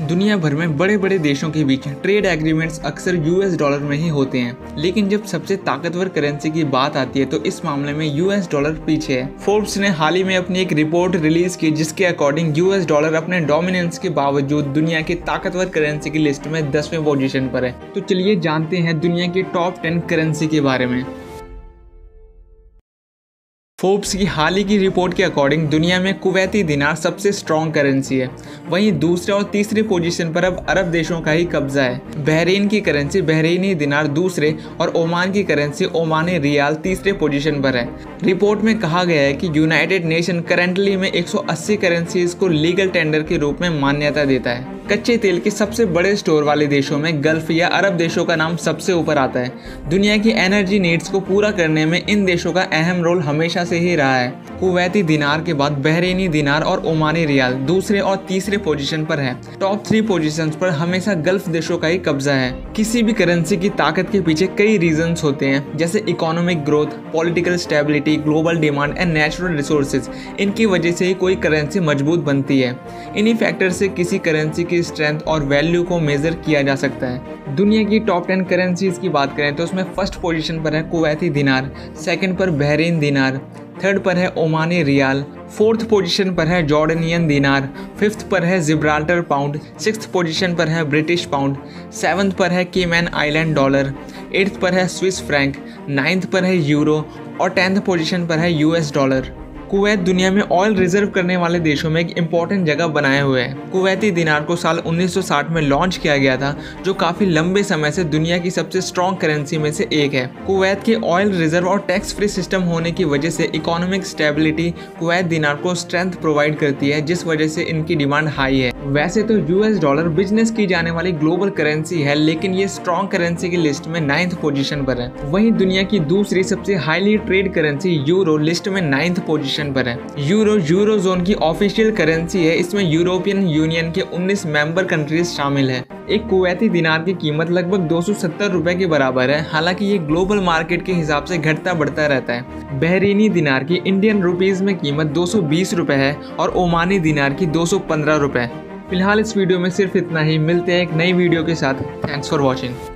दुनिया भर में बड़े बड़े देशों के बीच ट्रेड एग्रीमेंट्स अक्सर यूएस डॉलर में ही होते हैं, लेकिन जब सबसे ताकतवर करेंसी की बात आती है तो इस मामले में यूएस डॉलर पीछे है। फोर्ब्स ने हाल ही में अपनी एक रिपोर्ट रिलीज की जिसके अकॉर्डिंग यूएस डॉलर अपने डोमिनेंस के बावजूद दुनिया की ताकतवर करेंसी की लिस्ट में 10वें पोजीशन पर है। तो चलिए जानते हैं दुनिया की टॉप 10 करेंसी के बारे में। फोर्ब्स की हाल ही की रिपोर्ट के अकॉर्डिंग दुनिया में कुवैती दिनार सबसे स्ट्रॉन्ग करेंसी है। वहीं दूसरे और तीसरे पोजीशन पर अब अरब देशों का ही कब्जा है। बहरीन की करेंसी बहरीनी दिनार दूसरे और ओमान की करेंसी ओमानी रियाल तीसरे पोजीशन पर है। रिपोर्ट में कहा गया है कि यूनाइटेड नेशन करंटली में 180 करेंसीज को लीगल टेंडर के रूप में मान्यता देता है। कच्चे तेल के सबसे बड़े स्टोर वाले देशों में गल्फ या अरब देशों का नाम सबसे ऊपर आता है। दुनिया की एनर्जी नीड्स को पूरा करने में इन देशों का अहम रोल हमेशा से ही रहा है। कुवैती दिनार के बाद बहरीनी दिनार और ओमानी रियाल दूसरे और तीसरे पोजीशन पर है। टॉप 3 पोजीशंस पर हमेशा गल्फ देशों का ही कब्जा है। किसी भी करेंसी की ताकत के पीछे कई रीजंस होते हैं, जैसे economic growth, political stability, global demand and natural resources. इनकी वजह से ही कोई करेंसी मजबूत बनती है। इन्हीं फैक्टर से किसी करेंसी की स्ट्रेंथ और वैल्यू को मेजर किया जा सकता है। दुनिया की टॉप 10 करेंसीज की बात करें तो उसमें फर्स्ट पोजीशन पर है कुवैती दिनार, सेकंड पर बहरीन दिनार, थर्ड पर है ओमानी रियाल, फोर्थ पोजीशन पर है जॉर्डनियन दिनार, फिफ्थ पर है जिब्राल्टर पाउंड, सिक्स्थ पोजीशन पर है ब्रिटिश पाउंड, सेवंथ पर है केमैन आइलैंड डॉलर, एट्थ पर है स्विस फ्रैंक, नाइन्थ पर है यूरो और 10th पोजीशन पर है यूएस डॉलर। कुवैत दुनिया में ऑयल रिजर्व करने वाले देशों में एक इम्पॉर्टेंट जगह बनाए हुए है। कुवैती दिनार को साल 1960 में लॉन्च किया गया था, जो काफी लंबे समय से दुनिया की सबसे स्ट्रॉन्ग करेंसी में से एक है। कुवैत के ऑयल रिजर्व और टैक्स फ्री सिस्टम होने की वजह से इकोनॉमिक स्टेबिलिटी कुवैत दिनार को स्ट्रेंथ प्रोवाइड करती है, जिस वजह से इनकी डिमांड हाई है। वैसे तो यूएस डॉलर बिजनेस की जाने वाली ग्लोबल करेंसी है, लेकिन ये स्ट्रॉन्ग करेंसी की लिस्ट में 9th पोजीशन पर है। वहीं दुनिया की दूसरी सबसे highly trade currency euro list में 9th पोजीशन पर है। यूरो जोन की ऑफिशियल करेंसी है। इसमें यूरोपियन यूनियन के 19 मेंबर कंट्रीज शामिल है। एक कुवैती दिनार की कीमत लगभग 270 रुपए के बराबर है। हालांकि ये ग्लोबल मार्केट के हिसाब से घटता बढ़ता रहता है। बहरीनी दिनार की इंडियन रुपीज में कीमत 220 रुपए है और ओमानी दिनार की 215 रुपए। फिलहाल इस वीडियो में सिर्फ इतना ही। मिलते हैं एक नई वीडियो के साथ। Thanks for watching.